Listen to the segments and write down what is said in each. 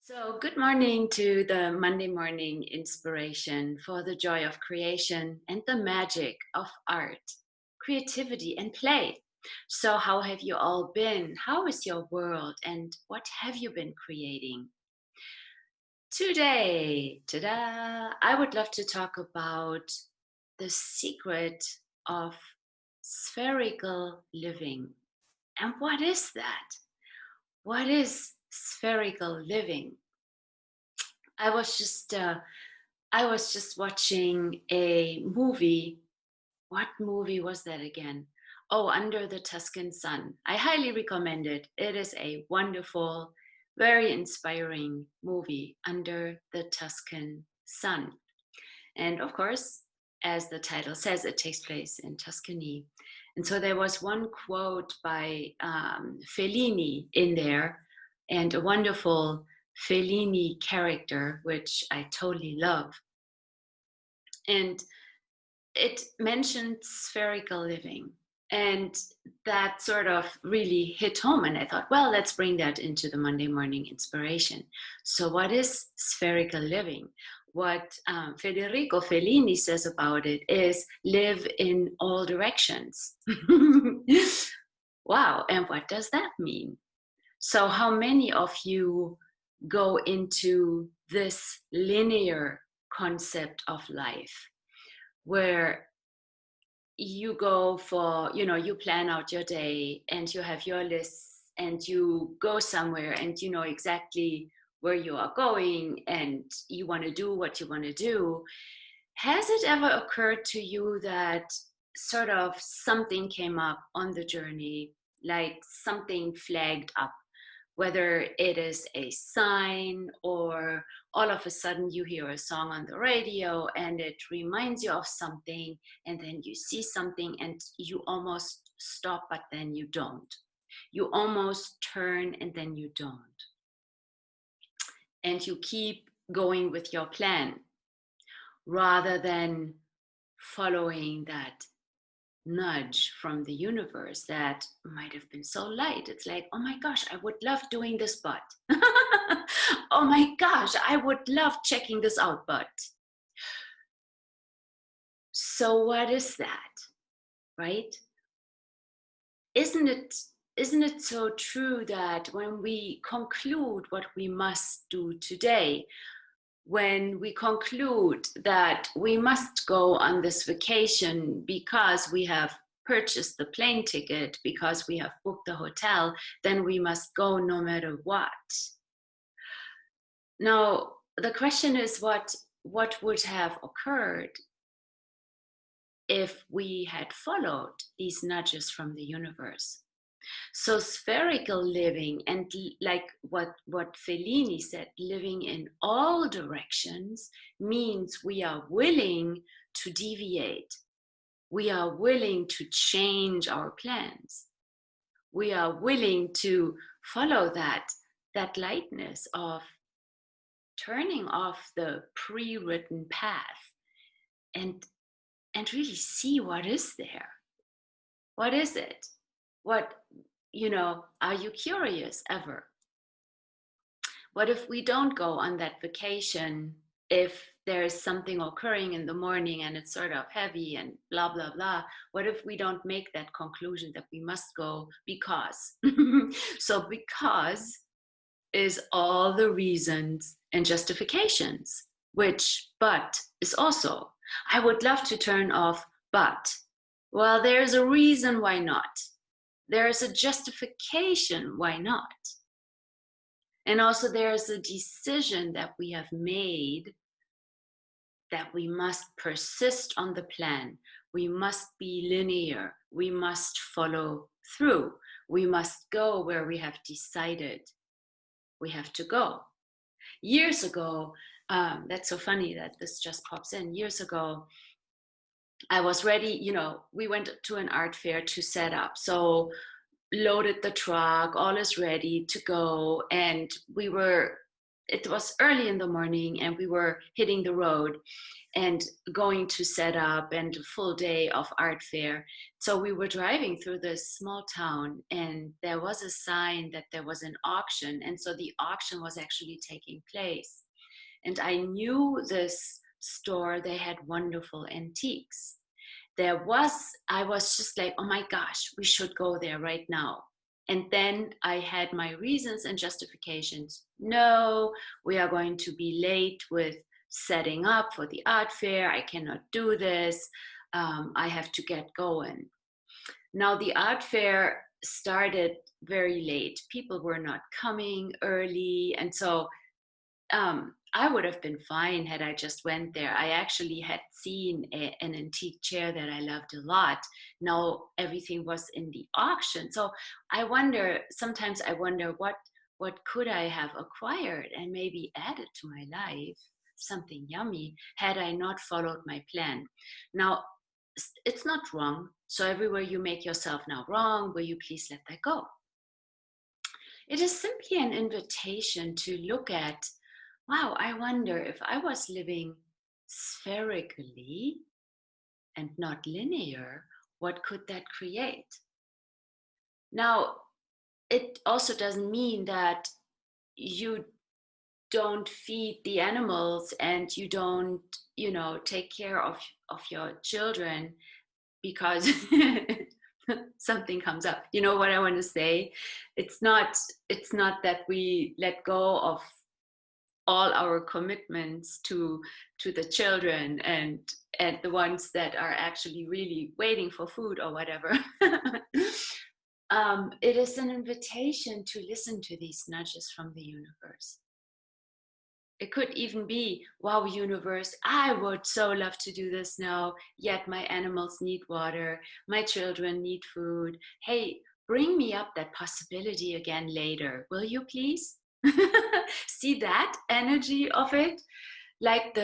So, good morning to the Monday morning inspiration for the joy of creation and the magic of art, creativity, and play. So, how have you all been? How is your world? And what have you been creating? Today, ta-da, I would love to talk about the secret of spherical living. And what is that? What is spherical living? I was just uh, I was just watching a movie. What movie was that again? Oh, Under the Tuscan Sun. I highly recommend it. It is a wonderful, very inspiring movie, Under the Tuscan Sun. And of course, as the title says, it takes place in Tuscany. And so there was one quote by Fellini in there, and a wonderful Fellini character, which I totally love. And it mentioned spherical living. And that sort of really hit home. And I thought, well, let's bring that into the Monday morning inspiration. So, what is spherical living? What Federico Fellini says about it is live in all directions. Wow. And what does that mean? So, how many of you go into this linear concept of life where you go for, you plan out your day and you have your lists and you go somewhere and you know exactly where you are going and you want to do what you want to do? Has it ever occurred to you that sort of something came up on the journey, like something flagged up, whether it is a sign or all of a sudden you hear a song on the radio and it reminds you of something, and then you see something and you almost stop, but then you don't. You almost turn and then you don't. And you keep going with your plan rather than following that nudge from the universe that might have been so light. It's like, oh my gosh, I would love doing this, but oh my gosh, I would love checking this out, but. So what is that, right? Isn't it isn't it so true that when we conclude what we must do today, when we conclude that we must go on this vacation because we have purchased the plane ticket, because we have booked the hotel, then we must go no matter what. Now, the question is what would have occurred if we had followed these nudges from the universe? So spherical living, and like what Fellini said, living in all directions means we are willing to deviate. We are willing to change our plans. We are willing to follow that lightness of turning off the pre-written path and really see what is there. What is it? What, are you curious ever? What if we don't go on that vacation if there is something occurring in the morning and it's sort of heavy and blah, blah, blah? What if we don't make that conclusion that we must go because? So, because is all the reasons and justifications, which but is also. I would love to turn off, but. Well, there's a reason why not. There's a justification why not. And also, there's a decision that we have made that we must persist on the plan. We must be linear. We must follow through. We must go where we have decided we have to go. Years ago, that's so funny that this just pops in. Years ago, I was ready, we went to an art fair to set up. So loaded the truck, all is ready to go. And we were it was early in the morning and we were hitting the road and going to set up and a full day of art fair. So we were driving through this small town and there was a sign that there was an auction. And so the auction was actually taking place. And I knew this store, they had wonderful antiques. I was just like, oh my gosh, we should go there right now. And then I had my reasons and justifications. No, we are going to be late with setting up for the art fair. I cannot do this. I have to get going. Now, the art fair started very late. People were not coming early. And so I would have been fine had I just went there. I actually had seen an antique chair that I loved a lot. Now everything was in the auction. So sometimes I wonder what could I have acquired and maybe added to my life, something yummy, had I not followed my plan. Now, it's not wrong. So everywhere you make yourself now wrong, will you please let that go? It is simply an invitation to look at, wow, I wonder if I was living spherically and not linear, what could that create? Now, it also doesn't mean that you don't feed the animals and you don't, take care of your children because something comes up. You know what I want to say? It's not that we let go of all our commitments to the children and the ones that are actually really waiting for food or whatever. It is an invitation to listen to these nudges from the universe. It could even be, wow, universe, I would so love to do this now, yet my animals need water, my children need food. Hey, bring me up that possibility again later, will you please? See that energy of it? Like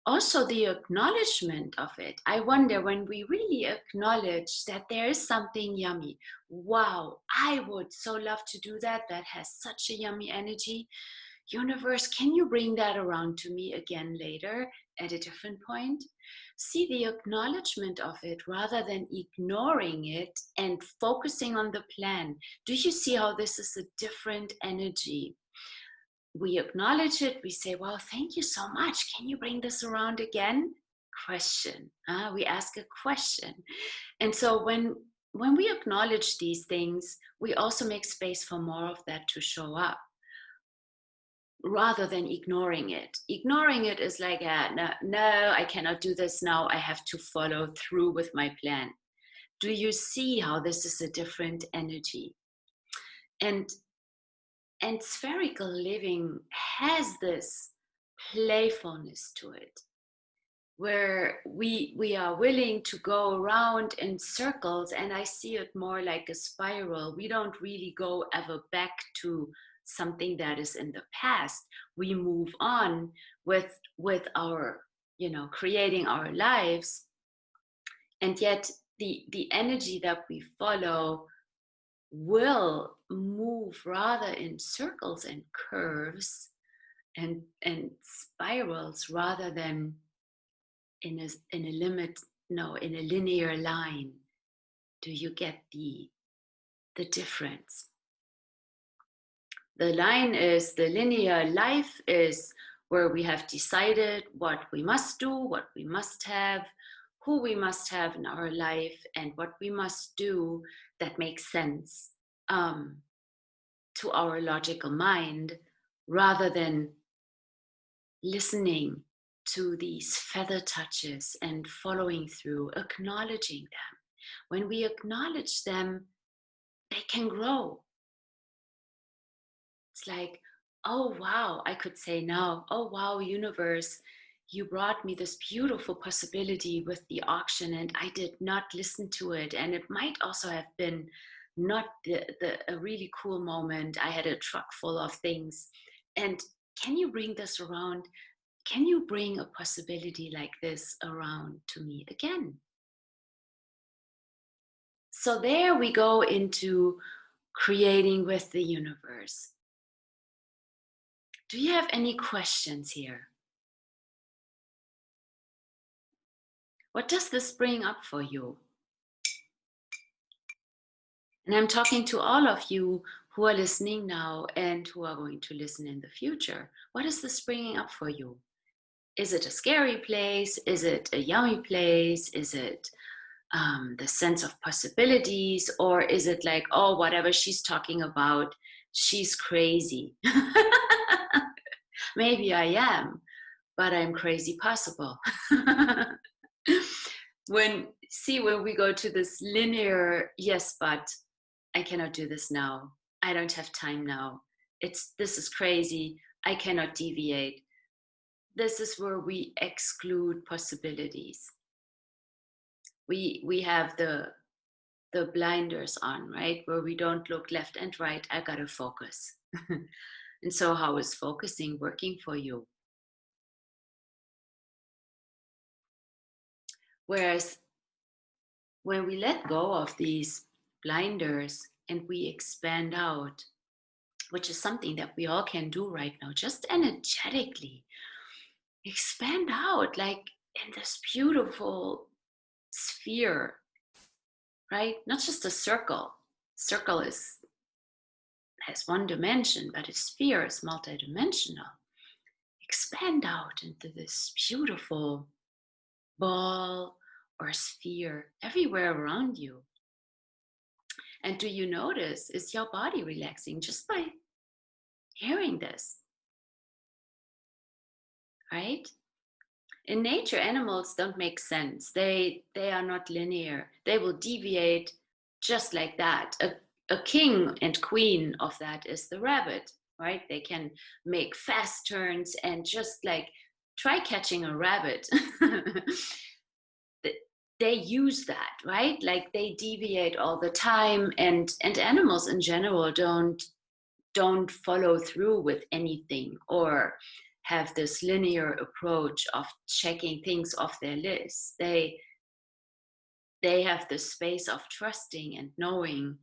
also the acknowledgement of it. I wonder when we really acknowledge that there is something yummy. Wow, I would so love to do that. That has such a yummy energy. Universe, can you bring that around to me again later at a different point? See the acknowledgement of it rather than ignoring it and focusing on the plan. Do you see how this is a different energy? We acknowledge it, we say, well, thank you so much. Can you bring this around again? Question. We ask a question. And so when we acknowledge these things, we also make space for more of that to show up rather than ignoring it. Ignoring it is like, no, I cannot do this now. I have to follow through with my plan. Do you see how this is a different energy? And spherical living has this playfulness to it, where we are willing to go around in circles, and I see it more like a spiral. We don't really go ever back to something that is in the past. We move on with our, creating our lives, and yet the energy that we follow will move rather in circles and curves and spirals rather than in a limit, no, in a linear line. Do you get the difference? The line is the linear life is where we have decided what we must do, what we must have, who we must have in our life, and what we must do that makes sense to our logical mind, rather than listening to these feather touches and following through, acknowledging them. When we acknowledge them, they can grow. It's like, oh wow, I could say now, oh wow, universe, you brought me this beautiful possibility with the auction and I did not listen to it. And it might also have been not a really cool moment. I had a truck full of things. And can you bring this around? Can you bring a possibility like this around to me again? So there we go into creating with the universe. Do you have any questions here? What does this bring up for you? And I'm talking to all of you who are listening now and who are going to listen in the future. What is this bringing up for you? Is it a scary place? Is it a yummy place? Is it the sense of possibilities? Or is it like, oh, whatever she's talking about, she's crazy? Maybe I am, but I'm crazy possible. when we go to this linear, yes, but I cannot do this now. I don't have time now. This is crazy. I cannot deviate. This is where we exclude possibilities. We have the blinders on, right? Where we don't look left and right. I gotta focus. And so how is focusing working for you? Whereas when we let go of these blinders and we expand out, which is something that we all can do right now, just energetically expand out, like in this beautiful sphere, right? Not just a circle. Circle has one dimension, but a sphere is multidimensional. Expand out into this beautiful ball or sphere everywhere around you. And do you notice, is your body relaxing just by hearing this? Right? In nature, animals don't make sense. They are not linear. They will deviate just like that. A king and queen of that is the rabbit, right? They can make fast turns and just like try catching a rabbit. They use that, right? Like they deviate all the time, and animals in general don't follow through with anything or have this linear approach of checking things off their list. They have the space of trusting and knowing,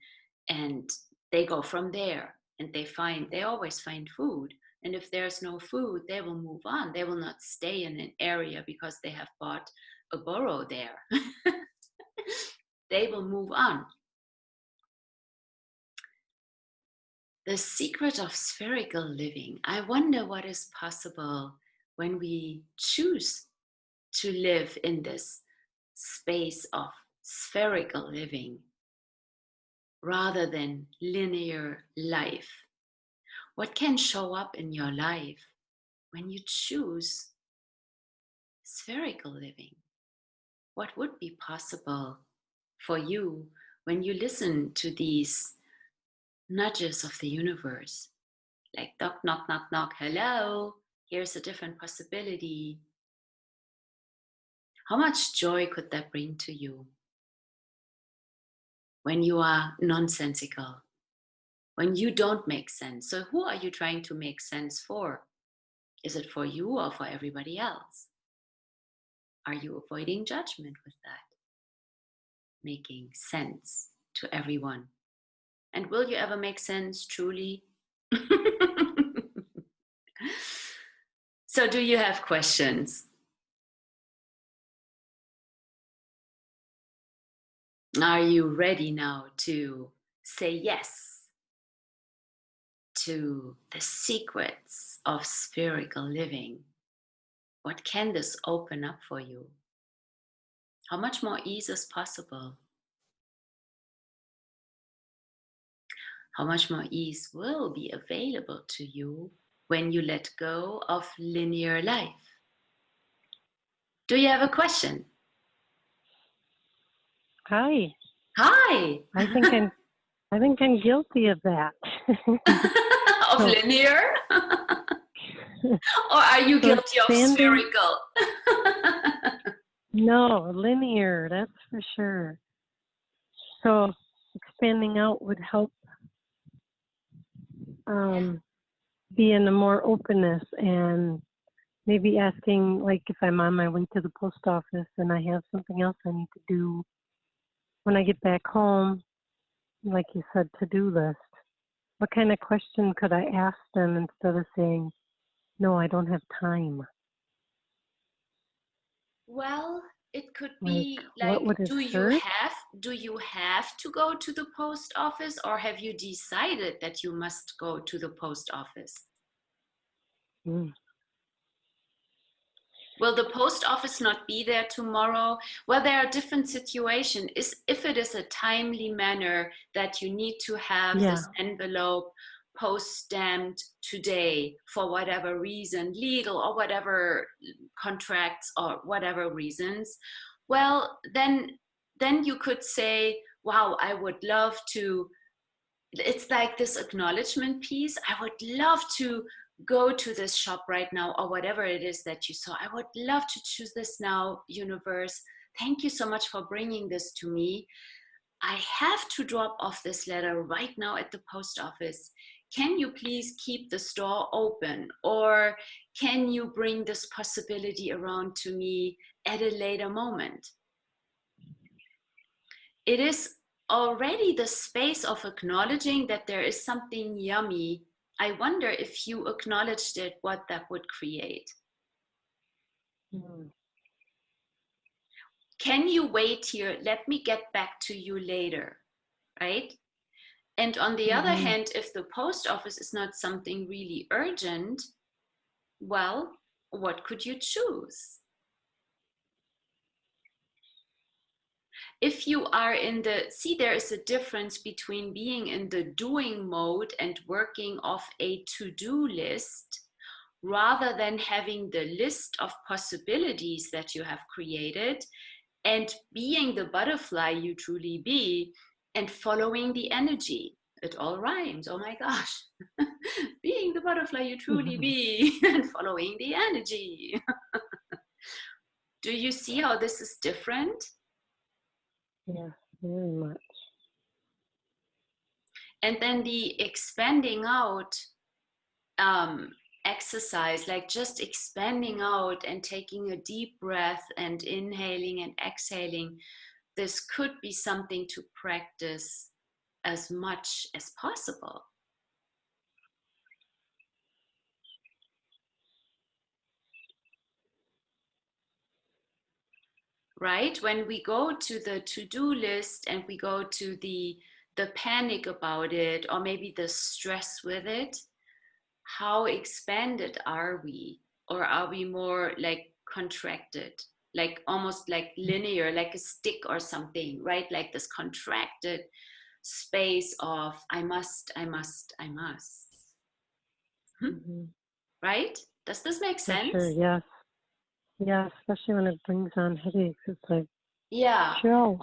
and they go from there, and they always find food. And if there's no food, they will move on. They will not stay in an area because they have bought a burrow there. They will move on. The secret of spherical living. I wonder what is possible when we choose to live in this space of spherical living rather than linear life. What can show up in your life when you choose spherical living? What would be possible for you when you listen to these nudges of the universe? Like knock, knock, knock, knock, hello, here's a different possibility. How much joy could that bring to you when you are nonsensical, when you don't make sense? So who are you trying to make sense for? Is it for you or for everybody else? Are you avoiding judgment with that? Making sense to everyone. And will you ever make sense truly? So do you have questions? Are you ready now to say yes to the secrets of spherical living? What can this open up for you? How much more ease is possible? How much more ease will be available to you when you let go of linear life? Do you have a question? Hi. Hi. I think I'm guilty of that. Of linear? Or are you guilty of spherical? No, linear, that's for sure. So expanding out would help be in a more openness, and maybe asking, like if I'm on my way to the post office and I have something else I need to do when I get back home, like you said, to-do list. What kind of question could I ask them instead of saying, no, I don't have time. Well, it could Like, be what like, would it do you hurt? have do you have to go to the post office, or have you decided that you must go to the post office? Mm. Will the post office not be there tomorrow? Well, there are different situations. If it is a timely manner that you need to have Yeah. this envelope post stamped today for whatever reason, legal or whatever contracts or whatever reasons, well, then you could say, wow, I would love to. It's like this acknowledgement piece. I would love to go to this shop right now, or whatever it is that you saw. I would love to choose this now, universe. Thank you so much for bringing this to me. I have to drop off this letter right now at the post office. Can you please keep the store open? Or can you bring this possibility around to me at a later moment? It is already the space of acknowledging that there is something yummy. I wonder if you acknowledged it, what that would create. Mm. Can you wait here? Let me get back to you later, right? And on the other Mm-hmm. hand, if the post office is not something really urgent, well, what could you choose? If you are in the, see, there is a difference between being in the doing mode and working off a to-do list rather than having the list of possibilities that you have created and being the butterfly you truly be and following the energy. It all rhymes. Oh my gosh. Being the butterfly you truly Mm-hmm. be and following the energy. Do you see how this is different? Yeah, very much. And then the expanding out um, exercise, like just expanding out and taking a deep breath and inhaling and exhaling, this could be something to practice as much as possible. Right? When we go to the to-do list and we go to the panic about it, or maybe the stress with it, how expanded are we? Or are we more like contracted, like almost like linear, like a stick or something, right? Like this contracted space of I must, I must, I must. Hmm? Mm-hmm. Right? Does this make For sure, sense? yes. Yeah, especially when it brings on headaches. It's like, Yeah. chill,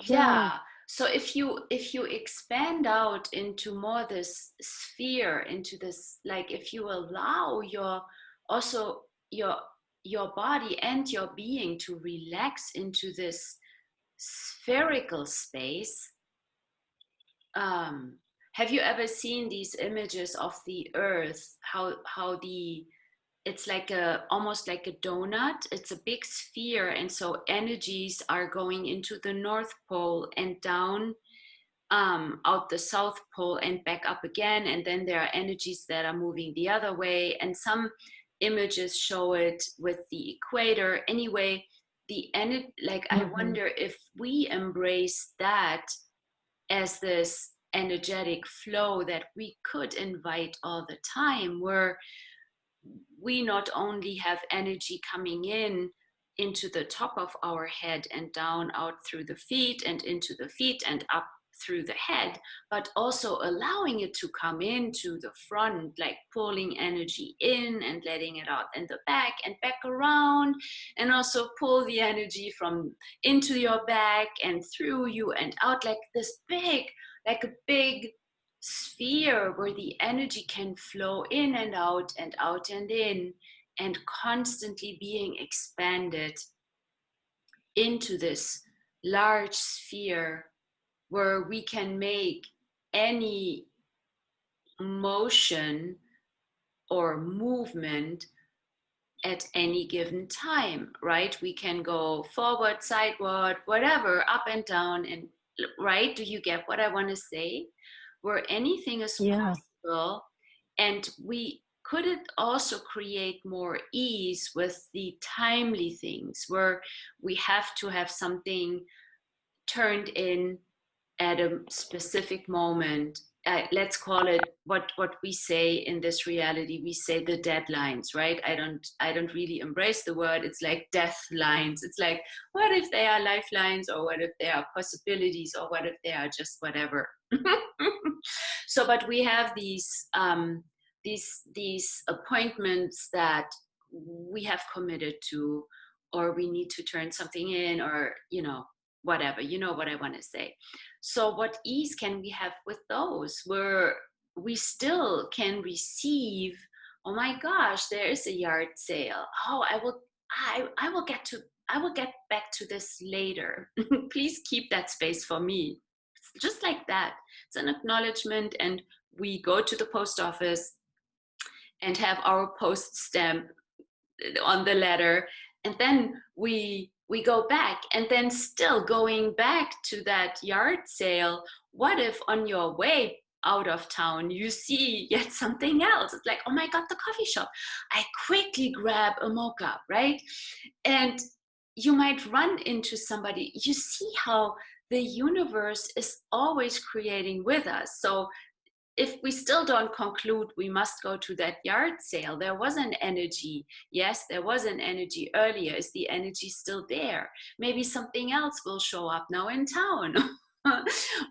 chill. Yeah. So if you expand out into more this sphere, into this, like if you allow your also your body and your being to relax into this spherical space. um have you ever seen these images of the earth, how the it's like a almost like a donut. It's a big sphere, and so energies are going into the north pole and down out the south pole and back up again, and then there are energies that are moving the other way, and some images show it with the equator. Anyway, like I Mm-hmm. wonder if we embrace that as this energetic flow that we could invite all the time, where we not only have energy coming in into the top of our head and down out through the feet and into the feet and up through the head, but also allowing it to come into the front, like pulling energy in and letting it out in the back and back around, and also pull the energy from into your back and through you and out, like this big, like a big sphere where the energy can flow in and out and in, and constantly being expanded into this large sphere where we can make any motion or movement at any given time, right? We can go forward, sideward, whatever, up and down, and right? Do you get what I want to say? Where anything is Yeah. possible, and we could it also create more ease with the timely things where we have to have something turned in at a specific moment? Let's call it what we say in this reality. We say the deadlines, right? I don't really embrace the word. It's like death lines. It's like, what if they are lifelines, or what if they are possibilities, or what if they are just whatever? So, but we have these appointments that we have committed to, or we need to turn something in, or whatever. You know what I want to say. So what ease can we have with those, where we still can receive, oh my gosh, there is a yard sale. Oh, I will get back to this later. Please keep that space for me. Just like that. It's an acknowledgement, and we go to the post office and have our post stamp on the letter, and then we go back, and then still going back to that yard sale. What if on your way out of town you see yet something else? It's like, oh my god, the coffee shop. I quickly grab a mocha, right? And you might run into somebody. You see how the universe is always creating with us. So if we still don't conclude we must go to that yard sale, there was an energy. Yes, there was an energy earlier. Is the energy still there? Maybe something else will show up now in town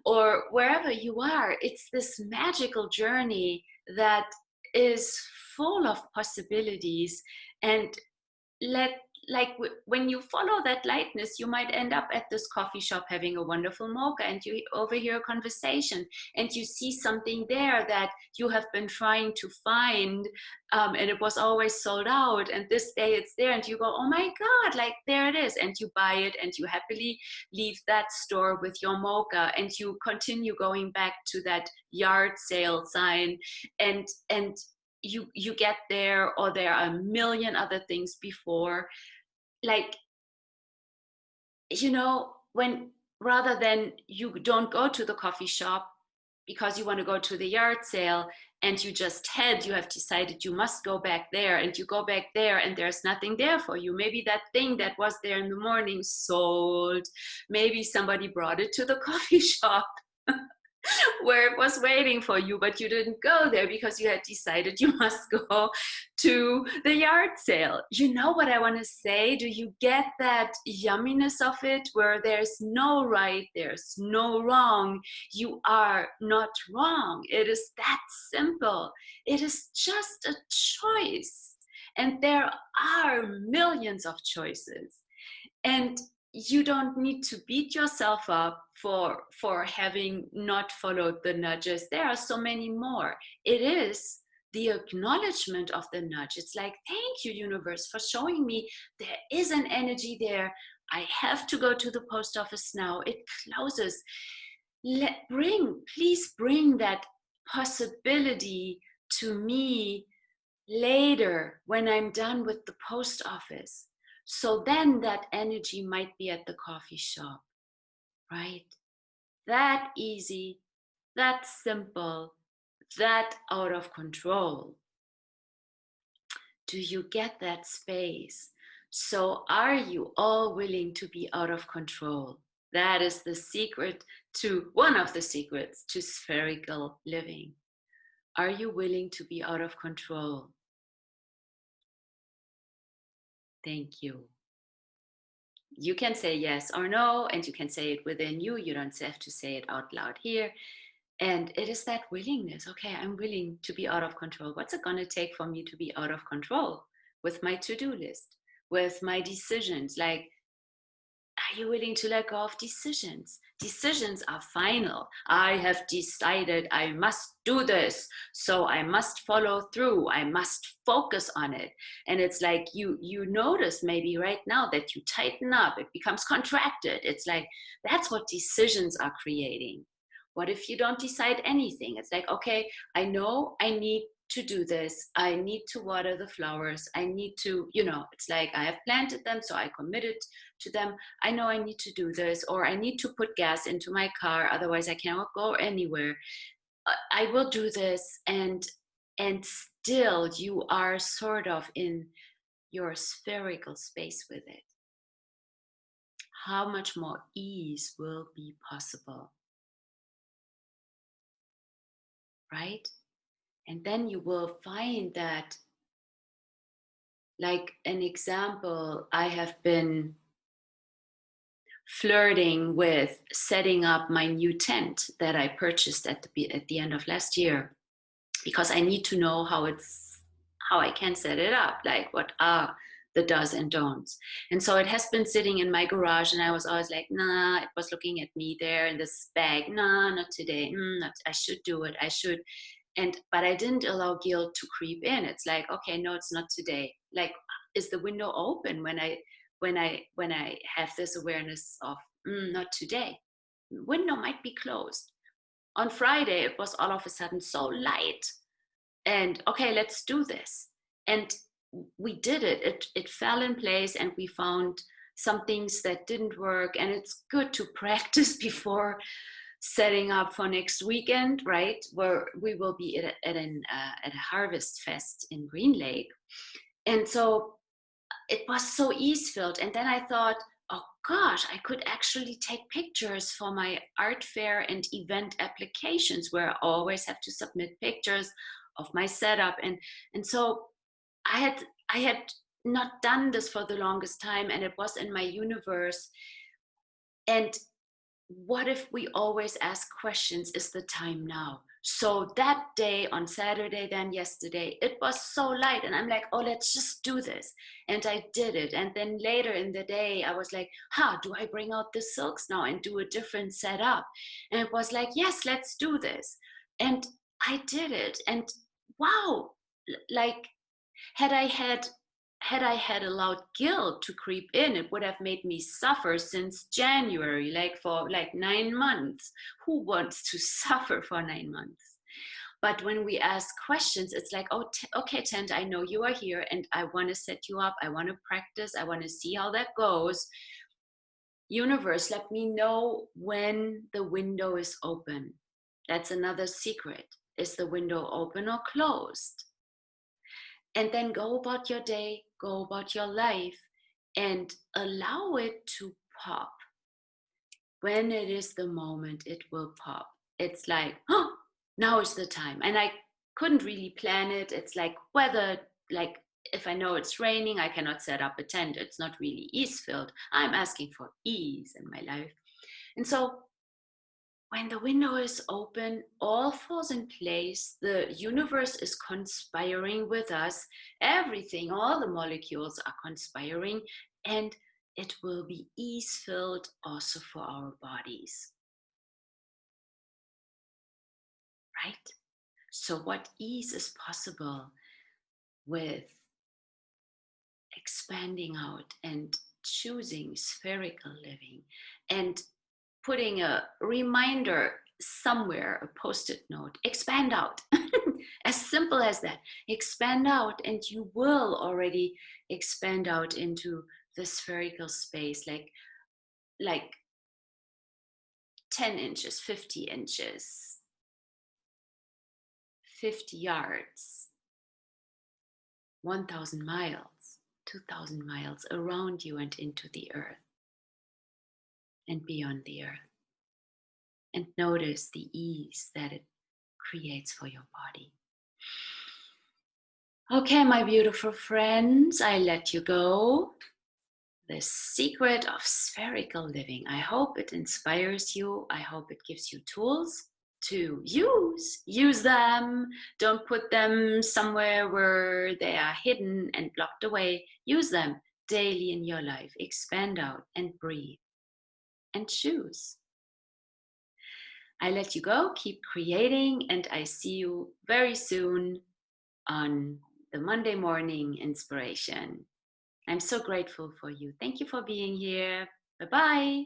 or wherever you are. It's this magical journey that is full of possibilities. And let like when you follow that lightness, you might end up at this coffee shop having a wonderful mocha, and you overhear a conversation, and you see something there that you have been trying to find, and it was always sold out, and this day it's there, and you go, oh my god, like there it is, and you buy it, and you happily leave that store with your mocha, and you continue going back to that yard sale sign, and you get there, or there are a million other things before. Like, when rather than you don't go to the coffee shop because you want to go to the yard sale, and you have decided you must go back there, and you go back there and there's nothing there for you. Maybe that thing that was there in the morning sold. Maybe somebody brought it to the coffee shop where it was waiting for you, but you didn't go there because you had decided you must go to the yard sale. You know what I want to say? Do you get that yumminess of it, where there's no right, there's no wrong? You are not wrong. It is that simple. It is just a choice. And there are millions of choices. And you don't need to beat yourself up for having not followed the nudges. There are so many more. It is the acknowledgement of the nudge. It's like, thank you, universe, for showing me there is an energy there. I have to go to the post office now. It closes. Please bring that possibility to me later when I'm done with the post office. So then that energy might be at the coffee shop, right? That easy, that simple, that out of control. Do you get that space? So are you all willing to be out of control? That is the secret to one of the secrets to spherical living. Are you willing to be out of control? Thank you. You can say yes or no, and you can say it within you. You don't have to say it out loud here. And it is that willingness. Okay, I'm willing to be out of control. What's it going to take for me to be out of control with my to-do list, with my decisions? Like, are you willing to let go of decisions? Decisions are final. I have decided I must do this, so I must follow through. I must focus on it. And it's like you notice maybe right now that you tighten up, it becomes contracted. It's like that's what decisions are creating. What if you don't decide anything? It's like, okay, I know I need to do this. I need to water the flowers. I need to, it's like I have planted them, so I committed to them. I know I need to do this, or I need to put gas into my car, otherwise I cannot go anywhere. I will do this. And and still you are sort of in your spherical space with it. How much more ease will be possible, right? And then you will find that, like an example, I have been flirting with setting up my new tent that I purchased at the end of last year, because I need to know how I can set it up, like what are the does and don'ts. And so it has been sitting in my garage, and I was always like, nah, it was looking at me there in this bag, nah, not today, I should do it, I should. And but I didn't allow guilt to creep in. It's like, okay, no, it's not today. Like, is the window open when I have this awareness of not today? Window might be closed. On Friday it was all of a sudden so light, and okay, let's do this. And we did it. It fell in place, and we found some things that didn't work, and it's good to practice before setting up for next weekend, right? Where we will be at a harvest fest in Green Lake. And so it was so ease filled. And then I thought, oh gosh, I could actually take pictures for my art fair and event applications, where I always have to submit pictures of my setup. And so I had not done this for the longest time, and it was in my universe. And what if we always ask questions? Is the time now? So that day on Saturday, then yesterday, it was so light, and I'm like, oh, let's just do this. And I did it. And then later in the day, I was like, do I bring out the silks now and do a different setup? And it was like, yes, let's do this. And I did it. And wow, like, had I had allowed guilt to creep in, it would have made me suffer since January, like for like 9 months. Who wants to suffer for 9 months? But when we ask questions, it's like, oh, okay, Tent, I know you are here, and I want to set you up. I want to practice. I want to see how that goes. Universe, let me know when the window is open. That's another secret. Is the window open or closed? And then go about your day, go about your life, and allow it to pop. When it is the moment, it will pop. It's like, oh, now is the time. And I couldn't really plan it. It's like weather, like if I know it's raining, I cannot set up a tent. It's not really ease filled. I'm asking for ease in my life. And so when the window is open, all falls in place. The universe is conspiring with us. Everything, all the molecules are conspiring, and it will be ease filled also for our bodies. Right? So, what ease is possible with expanding out and choosing spherical living, and putting a reminder somewhere, a post-it note, expand out. As simple as that. Expand out, and you will already expand out into the spherical space, like 10 inches, 50 inches, 50 yards, 1,000 miles, 2,000 miles around you and into the earth and beyond the earth. And notice the ease that it creates for your body. Okay, my beautiful friends, I let you go. The secret of spherical living. I hope it inspires you. I hope it gives you tools to use. Use them. Don't put them somewhere where they are hidden and blocked away. Use them daily in your life. Expand out and breathe and choose. I let you go. Keep creating, and I see you very soon on the Monday morning inspiration. I'm so grateful for you. Thank you for being here. Bye-bye.